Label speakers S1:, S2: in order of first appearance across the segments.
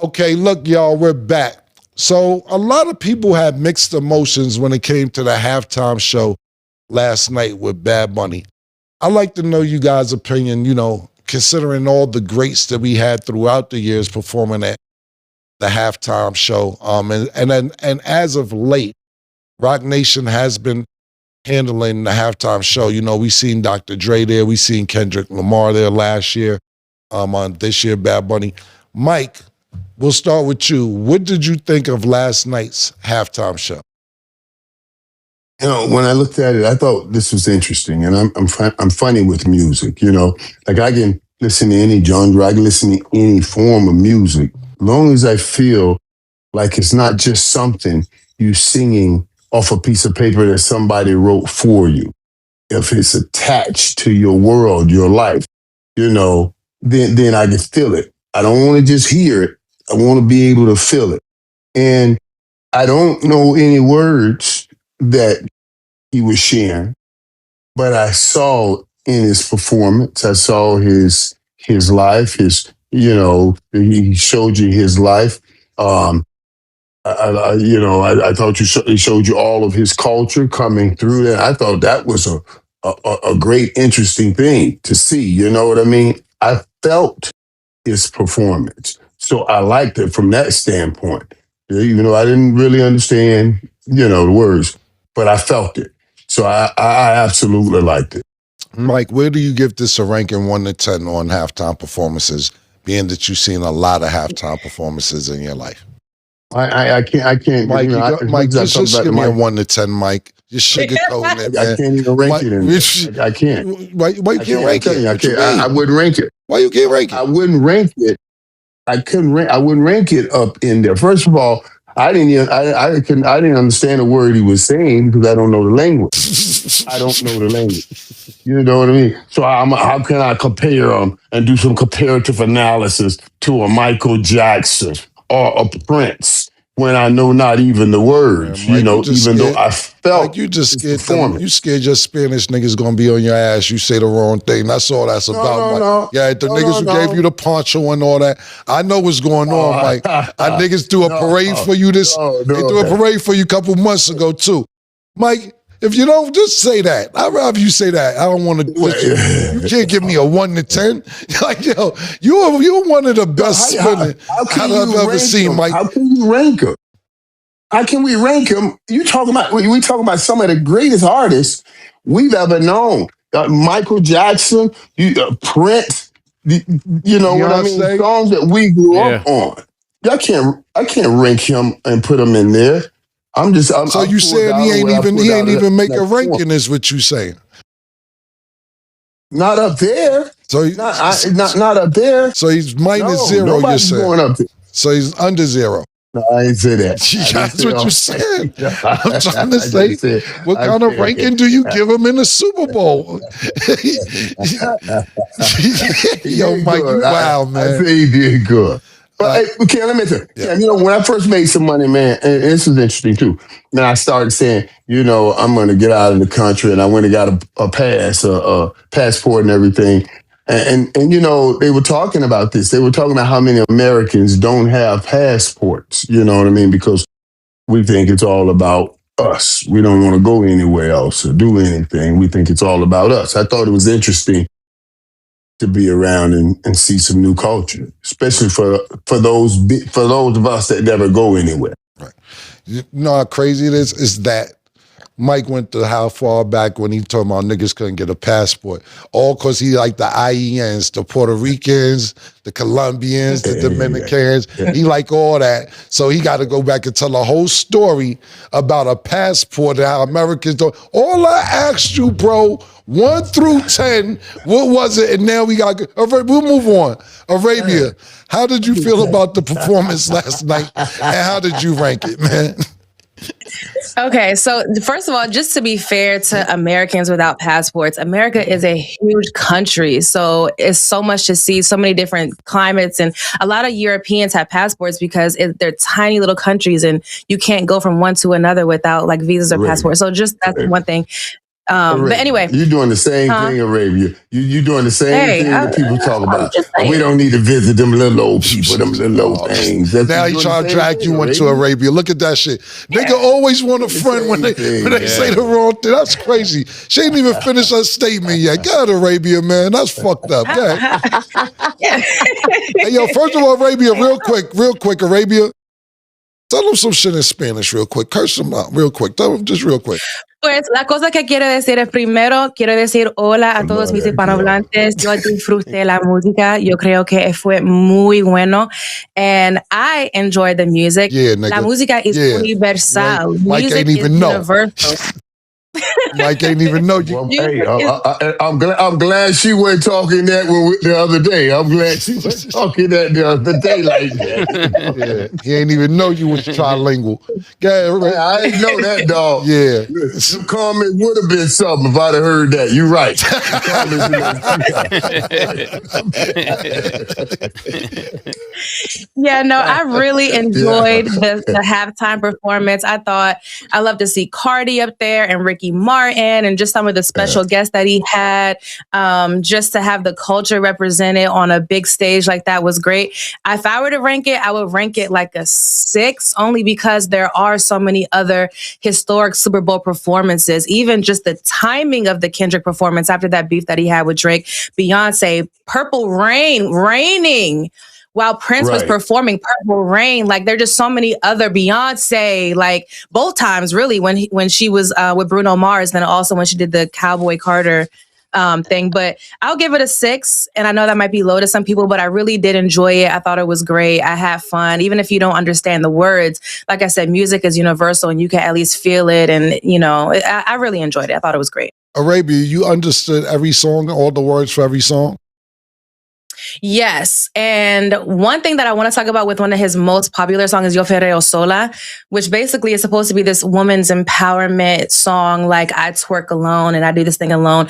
S1: Okay, look, y'all, we're back. So a lot of people had mixed emotions when it came to the halftime show last night with Bad Bunny. I'd like to know you guys' opinion, considering all the greats that we had throughout the years performing at the halftime show. And as of late, Rock Nation has been handling the halftime show. We seen Dr. Dre there, we seen Kendrick Lamar there last year. On this year, Bad Bunny. Mike, we'll start with you. What did you think of last night's halftime show?
S2: When I looked at it, I thought this was interesting, and I'm funny with music. Like I can listen to any genre, I can listen to any form of music, as long as I feel like it's not just something you singing off a piece of paper that somebody wrote for you. If it's attached to your world, your life, then I can feel it. I don't want to just hear it. I want to be able to feel it. And I don't know any words that he was sharing, but I saw in his performance, I saw his life, he showed you his life. I thought he showed you all of his culture coming through there. I thought that was a great, interesting thing to see. You know what I mean? I felt his performance. So I liked it from that standpoint. Even though I didn't really understand, the words, but I felt it. So I absolutely liked it.
S1: Mike, where do you give this a ranking 1 to 10 on halftime performances, being that you've seen a lot of halftime performances in your life?
S2: I can't.
S1: Mike, Mike, just give me a 1 to 10, Mike. Just sugarcoating it, man.
S2: I can't even rank it. I can't.
S1: Why you can't rank it?
S2: I wouldn't rank it.
S1: Why you can't rank it?
S2: I wouldn't rank it. I wouldn't rank it up in there. First of all, I didn't understand a word he was saying because I don't know the language. I don't know the language. You know what I mean? So how can I compare them and do some comparative analysis to a Michael Jackson or a Prince when I know not even the words?
S1: Man, Mike,
S2: even though I felt
S1: like you just scared them. You scared your Spanish niggas gonna be on your ass. You say the wrong thing. That's all that's about, Mike. Yeah, the niggas who gave you the poncho and all that. I know what's going on, Mike. Niggas threw a parade for you they threw a parade for you a couple months ago too. Mike, if you don't, just say that. I'd rather you say that. I don't want to. You can't give me a 1 to 10. Like, yo, you're one of the best spinners I've ever seen, Mike.
S2: How can you rank him? How can we rank him? We talking about some of the greatest artists we've ever known. Michael Jackson, Prince. You know what I mean? Songs that we grew up on. I can't rank him and put him in there.
S1: So you saying he ain't even make a ranking? Is what you saying?
S2: Not up there.
S1: So
S2: not up there.
S1: So he's minus 0. You're saying?
S2: Going up there.
S1: So he's under 0.
S2: No, I ain't say that.
S1: That's what you said. I'm trying to say, what kind of ranking do you give him in the Super Bowl? Yo, Mike, you wild, man.
S2: I say he did good. But okay, let me tell you. When I first made some money, man, and this is interesting too. Then I started saying, I'm going to get out of the country, and I went and got a passport and everything. And they were talking about this. They were talking about how many Americans don't have passports. You know what I mean? Because we think it's all about us. We don't want to go anywhere else or do anything. We think it's all about us. I thought it was interesting to be around and see some new culture, especially for those of us that never go anywhere.
S1: Right. You know how crazy it is that Mike went to how far back when he told about niggas couldn't get a passport. All because he liked the IENs, the Puerto Ricans, the Colombians, the Dominicans. Yeah. He like all that. So he got to go back and tell a whole story about a passport and how Americans don't. All I asked you, bro, 1 through 10, what was it? And now we got, we'll move on. Arabia, how did you feel about the performance last night? And how did you rank it, man?
S3: Okay, so first of all, just to be fair to Americans without passports, America is a huge country. So it's so much to see, so many different climates. And a lot of Europeans have passports because they're tiny little countries and you can't go from one to another without like visas or passports. So just that's one thing. But anyway,
S2: you're doing the same thing, Arabia. You doing the same thing that people talk about. We don't need to visit them little old people, them little old things.
S1: Now he trying to drag you into Arabia. Look at that shit. Nigga always want a friend when they say the wrong thing. That's crazy. She ain't even finished her statement yet. Go ahead, Arabia, man. That's fucked up. Go ahead. Hey, yo, first of all, Arabia, real quick, Arabia. Tell them some shit in Spanish real quick. Curse them out real quick. Tell them just real quick.
S3: Pues la cosa que quiero decir es primero, quiero decir hola a todos mis hispanohablantes. Yo disfruté la música. Yo creo que fue muy bueno. And I enjoy the music.
S1: Yeah, nigga.
S3: La música is universal.
S1: Mike
S3: music
S1: ain't even
S3: is
S1: know.
S3: Universal.
S1: Mike ain't even know you.
S2: Well, hey, I'm glad she wasn't talking that the other day. I'm glad she was talking that the other day like that.
S1: Yeah, he ain't even know you was trilingual.
S2: I didn't know that, dog.
S1: Yeah.
S2: Some comment would have been something if I'd have heard that. You're right.
S3: Yeah, no, I really enjoyed the halftime performance. I love to see Cardi up there and Ricky Martin and just some of the special guests that he had. Just to have the culture represented on a big stage like that was great. If I were to rank it, I would rank it like a 6, only because there are so many other historic Super Bowl performances. Even just the timing of the Kendrick performance after that beef that he had with Drake, Beyonce, Purple Rain, raining while Prince was performing Purple Rain. Like, there are just so many other Beyonce, like both times really, when she was with Bruno Mars, then also when she did the Cowboy Carter thing. But I'll give it a 6. And I know that might be low to some people, but I really did enjoy it. I thought it was great. I had fun. Even if you don't understand the words, like I said, music is universal and you can at least feel it. And, you know, I really enjoyed it. I thought it was great.
S1: Arabia, you understood every song, all the words for every song?
S3: Yes. And one thing that I want to talk about with one of his most popular songs is Yo Ferreo Sola, which basically is supposed to be this woman's empowerment song. Like, I twerk alone and I do this thing alone.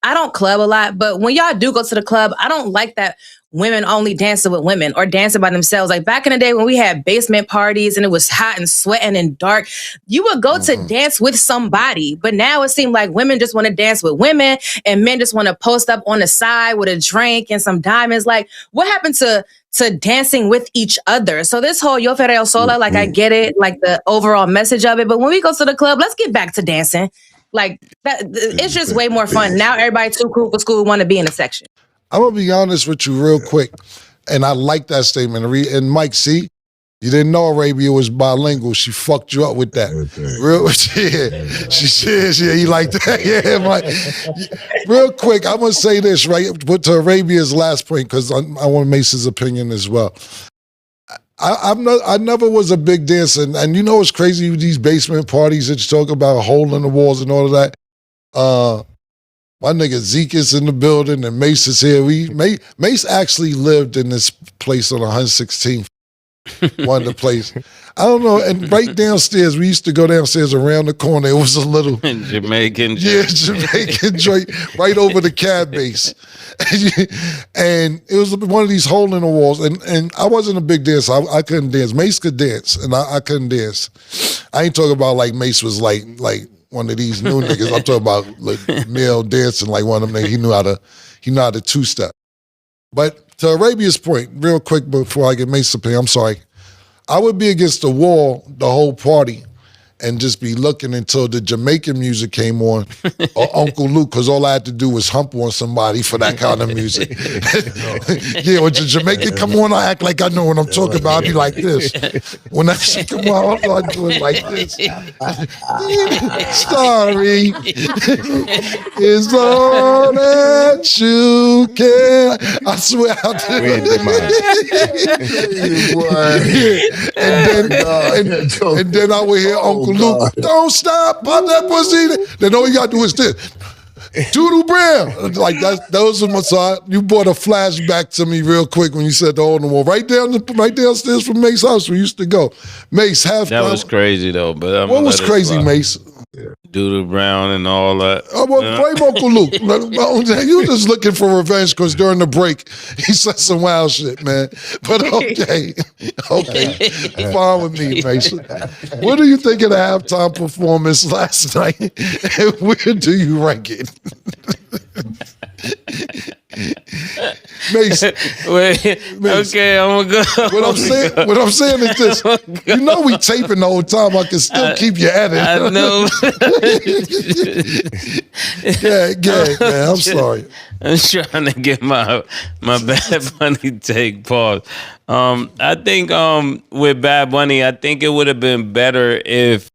S3: I don't club a lot, but when y'all do go to the club, I don't like that women only dancing with women or dancing by themselves. Like back in the day when we had basement parties and it was hot and sweating and dark, you would go to dance with somebody. But now it seems like women just want to dance with women and men just want to post up on the side with a drink and some diamonds. Like, what happened to dancing with each other? So this whole Yo Ferreo Sola, like, I get it, like the overall message of it. But when we go to the club, let's get back to dancing. Like, that, it's just way more fun. Now everybody too cool for school want to be in a section.
S1: I'm going to be honest with you real quick. And I like that statement. And Mike, see, you didn't know Arabia was bilingual. She fucked you up with that. Real, yeah. She says, yeah, you like that? Yeah, Mike. Real quick, I'm going to say this, right? But to Arabia's last point, because I want Mace's opinion as well. I never was a big dancer. And you know what's crazy with these basement parties that you talk about, a hole in the walls and all of that? My nigga Zeke is in the building and Mase is here. Mase actually lived in this place on 116th, one of the places. I don't know, and right downstairs, we used to go downstairs around the corner. It was a little
S4: Jamaican.
S1: Yeah, Jamaican joint right over the cab base. And it was one of these hole in the walls. And I wasn't a big dancer. I couldn't dance. Mase could dance, and I couldn't dance. I ain't talking about like Mase was like one of these new niggas. I'm talking about like male dancing, like one of them niggas. He knew how to two-step. But to Arabia's point, real quick before I get Mace's opinion, I'm sorry. I would be against the wall the whole party and just be looking until the Jamaican music came on or Uncle Luke, because all I had to do was hump on somebody for that kind of music. Yeah, when the Jamaican come on, I act like I know what I'm talking about. I'd be like this. When that shit come on, I'm doing like this. Sorry is all that you can. I swear I did. And then I would hear Uncle Luke, don't stop, pop that pussy. Then all you gotta do is this. Doodle Brown. Like those are my side. You brought a flashback to me real quick when you said the hole in the wall. Right downstairs from Mace's house we used to go. Mace, half
S4: That was crazy though. But
S1: what was crazy, Mace?
S4: Doodle Brown and all that.
S1: Oh, well, blame Uncle Luke. You just looking for revenge because during the break he said some wild shit, man. But okay, fine with me, Mason. What do you think of the halftime performance last night, and where do you rank it? Mason.
S4: Okay, I'm gonna go.
S1: What I'm saying is this: you know we taping the whole time. I can still keep you at it.
S4: I know.
S1: Yeah, man. I'm sorry.
S4: I'm trying to get my Bad Bunny take pause. I think with Bad Bunny, I think it would have been better if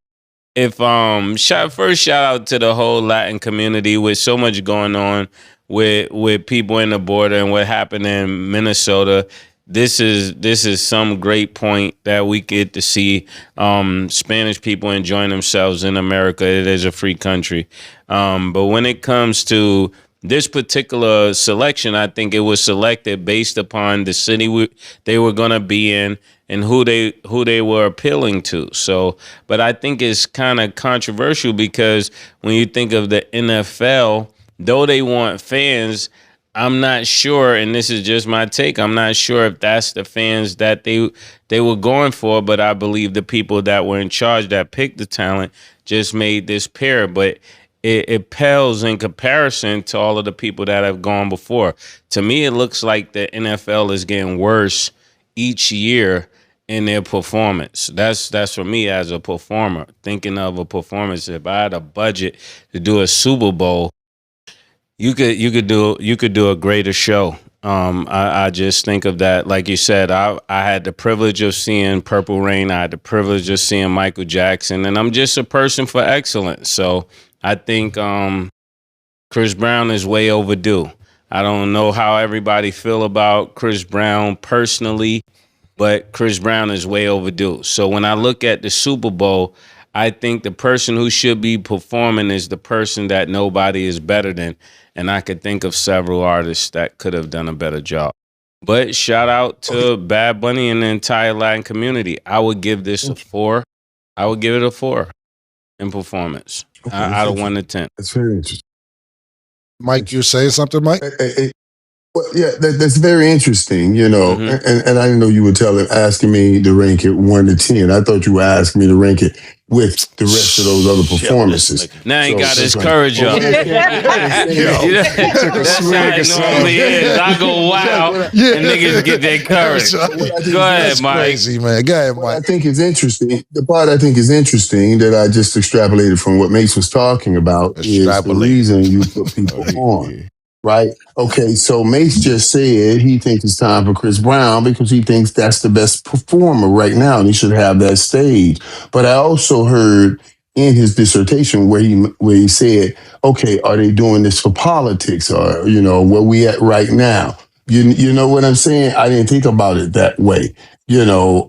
S4: shout out to the whole Latin community with so much going on with people in the border and what happened in Minnesota. This is some great point that we get to see Spanish people enjoying themselves in America. It is a free country. But when it comes to this particular selection, I think it was selected based upon the city they were going to be in and who they were appealing to. So, but I think it's kind of controversial because when you think of the NFL, though they want fans, I'm not sure, and this is just my take, I'm not sure if that's the fans that they were going for, but I believe the people that were in charge that picked the talent just made this pair. But it pales in comparison to all of the people that have gone before. To me, it looks like the NFL is getting worse each year in their performance. That's for me as a performer. Thinking of a performance, if I had a budget to do a Super Bowl, you could do a greater show. I just think of that. Like you said, I had the privilege of seeing Purple Rain. I had the privilege of seeing Michael Jackson, and I'm just a person for excellence. So I think Chris Brown is way overdue. I don't know how everybody feel about Chris Brown personally, but Chris Brown is way overdue. So when I look at the Super Bowl, I think the person who should be performing is the person that nobody is better than. And I could think of several artists that could have done a better job. But shout out to Bad Bunny and the entire Latin community. I would give this a 4. I would give it a 4 in performance. Out of 1 to 10.
S2: That's very interesting.
S1: Mike, you're saying something, Mike?
S2: Well, yeah, that's very interesting, you know. Mm-hmm. And I didn't know you were asking me to rank it 1 to 10. I thought you were asking me to rank it with the rest of those other performances.
S4: Now he got his courage up. That's how it normally is. I go wild and niggas get their courage. Go ahead, Mike.
S1: Crazy, man. Go ahead, Mike.
S2: What I think is interesting, the part I think is interesting that I just extrapolated from what Mase was talking about is the reason you put people on. Right? Okay, so Mase just said he thinks it's time for Chris Brown because he thinks that's the best performer right now and he should have that stage. But I also heard in his dissertation where he said, okay, are they doing this for politics or, you know, where we at right now? You know what I'm saying? I didn't think about it that way. You know,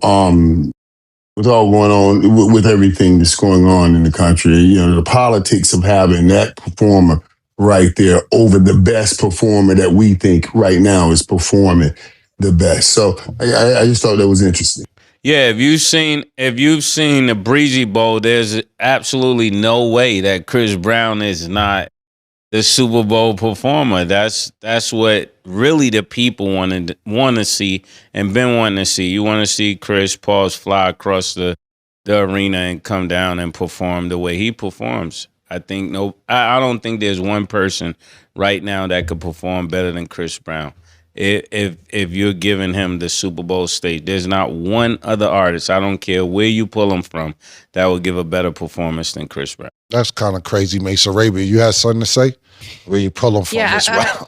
S2: with all going on, with everything that's going on in the country, you know, the politics of having that performer right there over the best performer that we think right now is performing the best. So I just thought that was interesting.
S4: Yeah, if you've seen the Breezy Bowl, there's absolutely no way that Chris Brown is not the Super Bowl performer. That's what really the people want to see and been wanting to see. You want to see Chris Paul's fly across the arena and come down and perform the way he performs. I don't think there's one person right now that could perform better than Chris Brown. If you're giving him the Super Bowl stage, there's not one other artist, I don't care where you pull him from, that will give a better performance than Chris Brown.
S1: That's kind of crazy, Mase Arabia. You had something to say? Where you pull him from as well?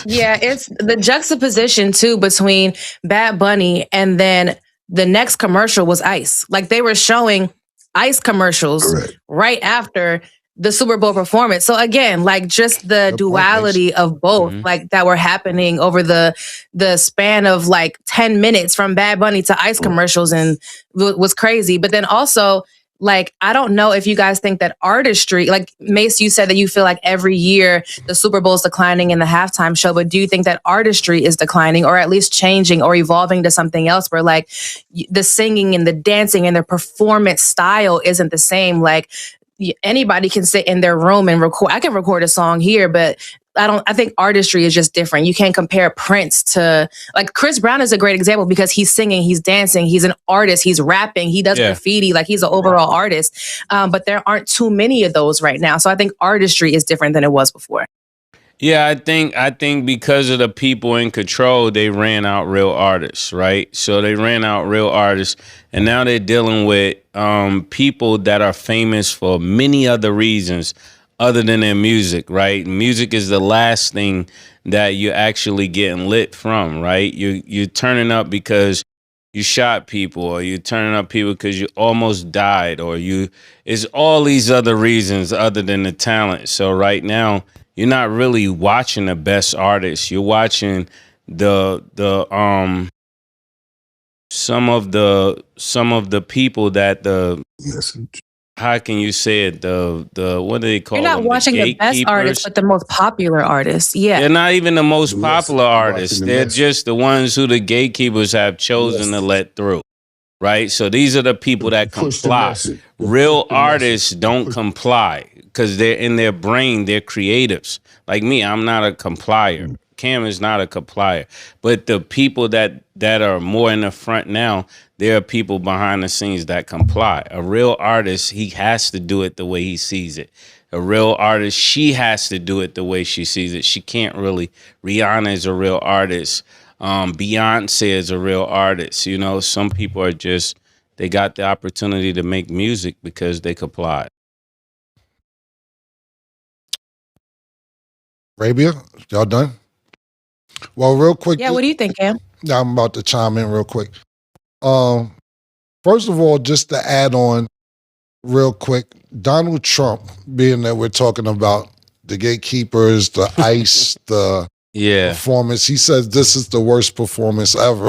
S3: Yeah, it's the juxtaposition too between Bad Bunny and then the next commercial was Ice. Like they were showing Ice commercials right after the Super Bowl performance. So again, like just the duality of both, like that were happening over the span of like 10 minutes from Bad Bunny to Ice commercials and was crazy. But then also, like, I don't know if you guys think that artistry, like Mase, you said that you feel like every year the Super Bowl is declining in the halftime show, but do you think that artistry is declining or at least changing or evolving to something else where like the singing and the dancing and the performance style isn't the same? Like anybody can sit in their room and record. I can record a song here, but I think artistry is just different. You can't compare Prince to, like, Chris Brown is a great example because he's singing, he's dancing, he's an artist, he's rapping, he does graffiti, like he's an overall artist. But there aren't too many of those right now. So I think artistry is different than it was before.
S4: Yeah, I think because of the people in control, they ran out real artists, right? So they ran out real artists, and now they're dealing with people that are famous for many other reasons other than their music, right? Music is the last thing that you're actually getting lit from, right? You're turning up because you shot people, or you're turning up people because you almost died, or it's all these other reasons other than the talent. So right now, you're not really watching the best artists. You're watching some of the people that how can you say it? What do they call?
S3: You're not
S4: them?
S3: watching the best artists, but the most popular artists. Yeah,
S4: they're not even the most popular artists. They're just the ones who the gatekeepers have chosen to let through. Right? So these are the people that comply. Real artists don't comply because they're in their brain, they're creatives. Like me, I'm not a complier. Cam is not a complier. But the people that are more in the front now, there are people behind the scenes that comply. A real artist, he has to do it the way he sees it. A real artist, she has to do it the way she sees it. She can't really. Rihanna is a real artist. Beyonce is a real artist. You know, some people are just, they got the opportunity to make music because they complied.
S1: Arabia, y'all done? Well, real quick.
S3: Yeah, what do you think, Cam?
S1: I'm about to chime in real quick. First of all, just to add on real quick, Donald Trump, being that we're talking about the gatekeepers, the ICE, the performance, he says this is the worst performance ever.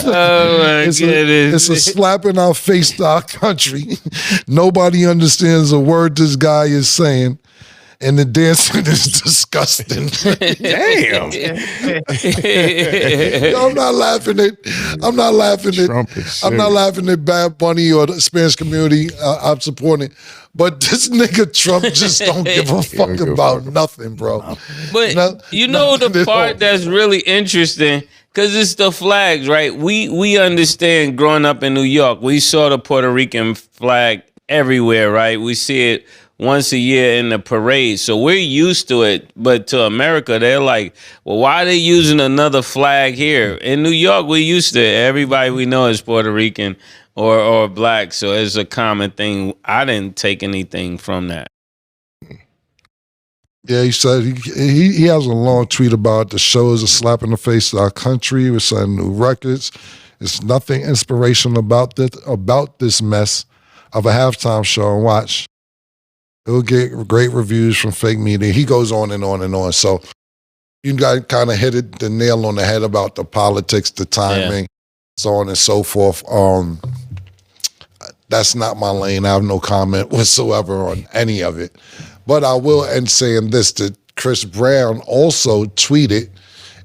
S4: Oh my goodness.
S1: It's a slap in our face to our country. Nobody understands a word this guy is saying. And the dancing is disgusting.
S4: Damn.
S1: I'm not laughing at Bad Bunny or the Spanish community. I'm supporting it. But this nigga Trump just don't give a fuck about nothing, bro.
S4: But you know the part that's really interesting, because it's the flags, right? We understand growing up in New York, we saw the Puerto Rican flag everywhere, right? We see it once a year in the parade. So we're used to it. But to America, they're like, well, why are they using another flag here? In New York, we're used to it. Everybody we know is Puerto Rican or black. So it's a common thing. I didn't take anything from that.
S1: Yeah, he said he has a long tweet about the show is a slap in the face to our country. We're setting new records. There's nothing inspirational about this mess of a halftime show. And watch, it'll get great reviews from fake media. He goes on and on and on. So you got kind of hit the nail on the head about the politics, the timing, so on and so forth. That's not my lane. I have no comment whatsoever on any of it. But I will end saying this, that Chris Brown also tweeted,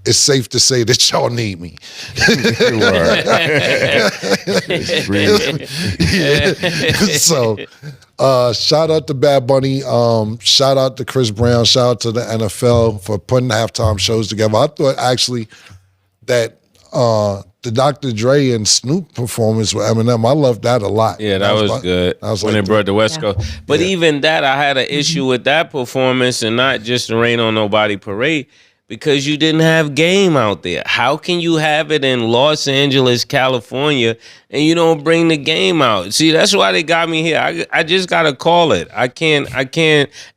S1: it's safe to say that y'all need me. So shout out to Bad Bunny. Shout out to Chris Brown. Shout out to the NFL for putting halftime shows together. I thought actually that the Dr. Dre and Snoop performance with Eminem, I loved that a lot.
S4: Yeah, that was good.
S1: I was
S4: when
S1: like,
S4: they brought the West Coast. But even that, I had an issue with that performance, and not just the Rain on Nobody parade, because you didn't have Game out there. How can you have it in Los Angeles, California, and you don't bring the Game out? See, that's why they got me here. I just gotta call it. I can't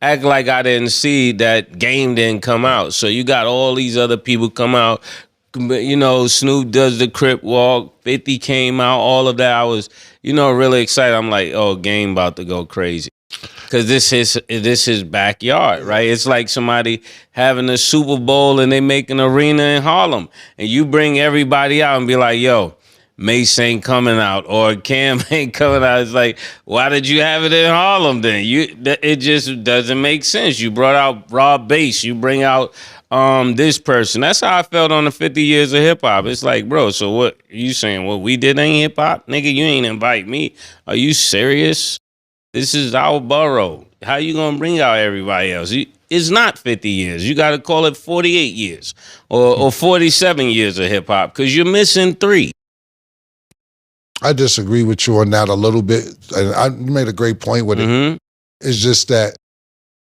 S4: act like I didn't see that Game didn't come out. So you got all these other people come out. You know, Snoop does the Crip Walk, 50 came out, all of that. I was, really excited. I'm like, oh, Game about to go crazy. Because this is backyard, right? It's like somebody having a Super Bowl and they make an arena in Harlem. And you bring everybody out and be like, yo, Mase ain't coming out or Cam ain't coming out. It's like, why did you have it in Harlem then? It just doesn't make sense. You brought out raw bass. You bring out this person. That's how I felt on the 50 years of hip hop. It's like, bro, so what you saying? What we did ain't hip hop? Nigga, you ain't invite me. Are you serious? This is our borough. How you gonna bring out everybody else? It's not 50 years. You got to call it 48 years or 47 years of hip hop because you're missing 3.
S1: I disagree with you on that a little bit. And you made a great point with it. It's just that,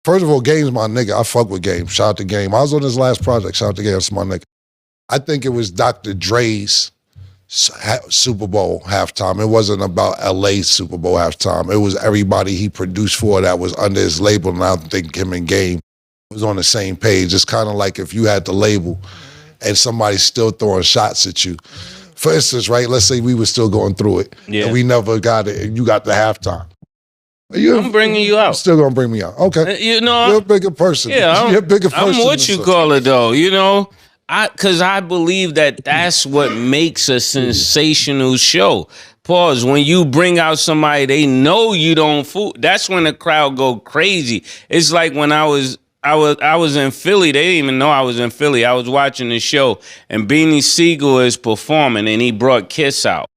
S1: first of all, Game's my nigga. I fuck with Game. Shout out to Game. I was on his last project. Shout out to Game. That's my nigga. I think it was Dr. Dre's Super Bowl halftime. It wasn't about LA's Super Bowl halftime. It was everybody he produced for that was under his label, and I think him and Game was on the same page. It's kind of like if you had the label and somebody's still throwing shots at you. For instance, right, let's say we were still going through it and we never got it and you got the halftime.
S4: I'm bringing you out.
S1: Still gonna bring me out. Okay.
S4: You know,
S1: you're a bigger person.
S4: Yeah,
S1: you're a bigger person.
S4: I'm what you call it though, you know? Because I believe that's what makes a sensational show. Pause. When you bring out somebody they know you don't fool, that's when the crowd go crazy. It's like when I was in Philly. They didn't even know I was in Philly. I was watching the show, and Beanie Siegel is performing, and he brought Kiss out.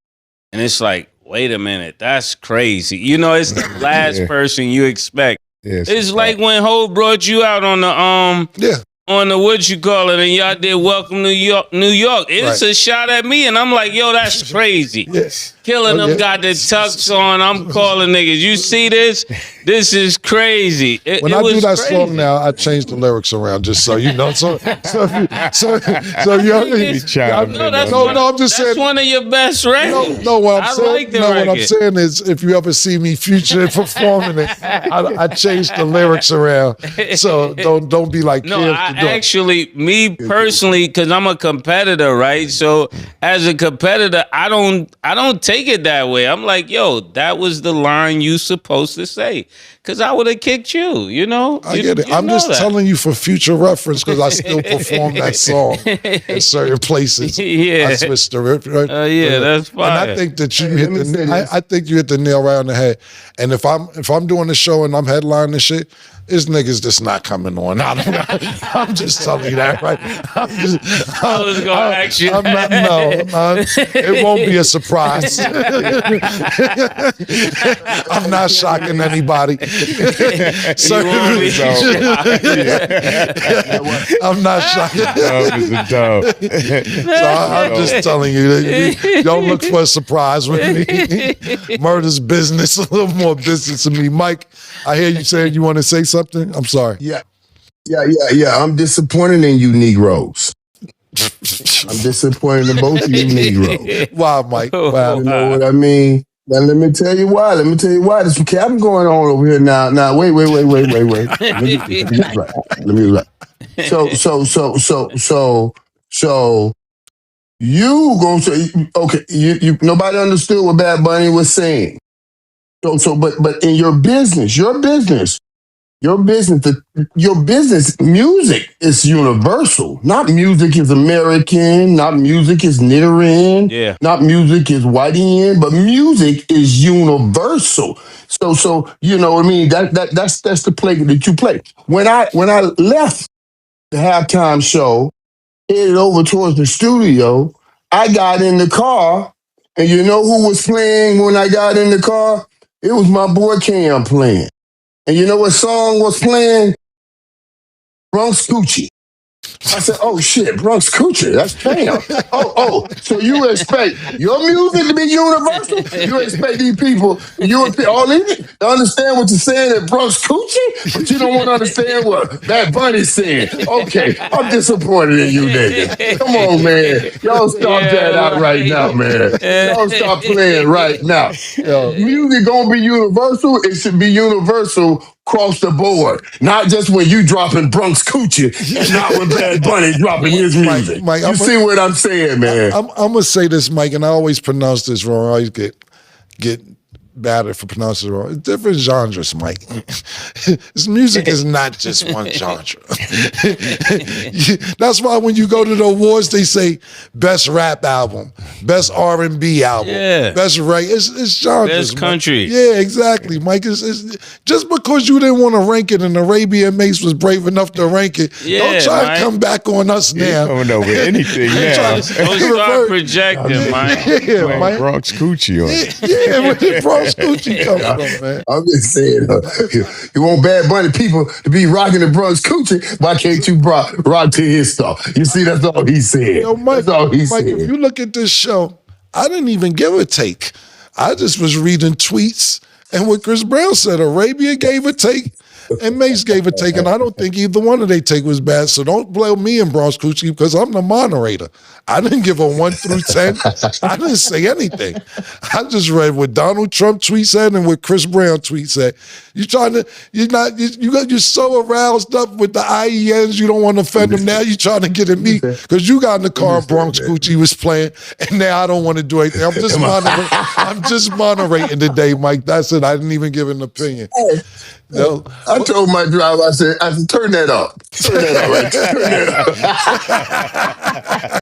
S4: And it's like, wait a minute, that's crazy. You know, it's the last person you expect.
S1: Yes,
S4: it's like when Ho brought you out on the on the what you call it, and y'all did Welcome New York. It's a shot at me, and I'm like, yo, that's crazy.
S1: Yes.
S4: Killing them got the tux on. I'm calling niggas. You see this? This is crazy.
S1: When I do that song now, I change the lyrics around just so you know. So you know. No, I'm just saying.
S4: That's one of your best records.
S1: No, what I'm saying.
S4: Like the
S1: what I'm
S4: record.
S1: saying is, if you ever see me featuring performing it, I change the lyrics around. So don't be like.
S4: No, me personally, because I'm a competitor, right? So as a competitor, I don't take it that way. I'm like, yo, that was the line you supposed to say. Because I would have kicked you, you know?
S1: I get it. I'm just telling you for future reference because I still perform that song in certain places.
S4: Yeah.
S1: I switched the riff.
S4: That's fine.
S1: And I think that you I think you hit the nail right on the head. And if I'm doing the show and I'm headlining the shit, this nigga's just not coming on. I'm just telling you that, right?
S4: I was going to ask you.
S1: It won't be a surprise. I'm not shocking anybody. I'm not shocking. So I'm just telling you, don't look for a surprise with me. Murder's business, a little more business to me. Mike, I hear you saying you want to say something. I'm sorry.
S2: Yeah. I'm disappointed in you Negroes. I'm disappointed in both of you Negroes.
S1: Wow, Mike. Wow.
S2: You know what I mean? Now let me tell you why. There's some cabin going on over here now. Now wait. Let me right. So you gonna say okay? You nobody understood what Bad Bunny was saying. But in your business, music is universal. Not music is American, not music is Nittering, not music is Whiteian, but music is universal. So you know what I mean? That's the play that you play. When I left the halftime show, headed over towards the studio, I got in the car, and you know who was playing when I got in the car? It was my boy Cam playing. And you know what song was playing? Bronx Coochie. I said, oh shit, Bronx Coochie, that's Cam. So you expect your music to be universal? You expect these people, all these to understand what you're saying at Bronx Coochie? But you don't want to understand what Bad Bunny's saying. Okay, I'm disappointed in you niggas. Come on, man. Y'all stop that out right now, man. Y'all stop playing right now. Music gonna be universal, it should be universal across the board, not just when you dropping Bronx Coochie and not when Bad Bunny dropping his music.
S1: Mike,
S2: you see what I'm saying, man?
S1: I'm gonna say this, Mike, and I always pronounce this wrong. I always get bad if I pronounce it wrong. It's different genres, Mike. This music is not just one genre. That's why when you go to the awards, they say best rap album, best R&B album, best it's genres.
S4: Best country.
S1: Mike. Yeah, exactly, Mike. It's just because you didn't want to rank it and Arabian Mase was brave enough to rank it, don't try to come back on us now.
S5: Coming over anything now.
S4: Don't start projecting, Mike.
S1: Yeah, Mike.
S5: Bronx Coochie on it.
S1: Yeah, where did Bronx Coochie come from, man?
S2: I'm just saying, you want Bad Bunny people to be rocking the Bronx Coochie, why can't you rock to his stuff? You see, that's all he said.
S1: Yo, Mike,
S2: that's all he said.
S1: If you look at this show, I didn't even give a take. I just was reading tweets, and what Chris Brown said, Arabia gave a take, and Mase gave a take, and I don't think either one of their take was bad, so don't blame me and Bronx Coochie because I'm the moderator. I didn't give a 1 through 10. I didn't say anything. I just read what Donald Trump tweet said and what Chris Brown tweet said. You're so aroused up with the IENs, you don't want to offend them. Now you're trying to get at me because you got in the car and Bronx Coochie was playing, and now I don't want to do anything. I'm just moderating today, Mike. That's it. I didn't even give an opinion. No.
S2: I told my driver, I said, turn that up. Turn that up. Turn that up.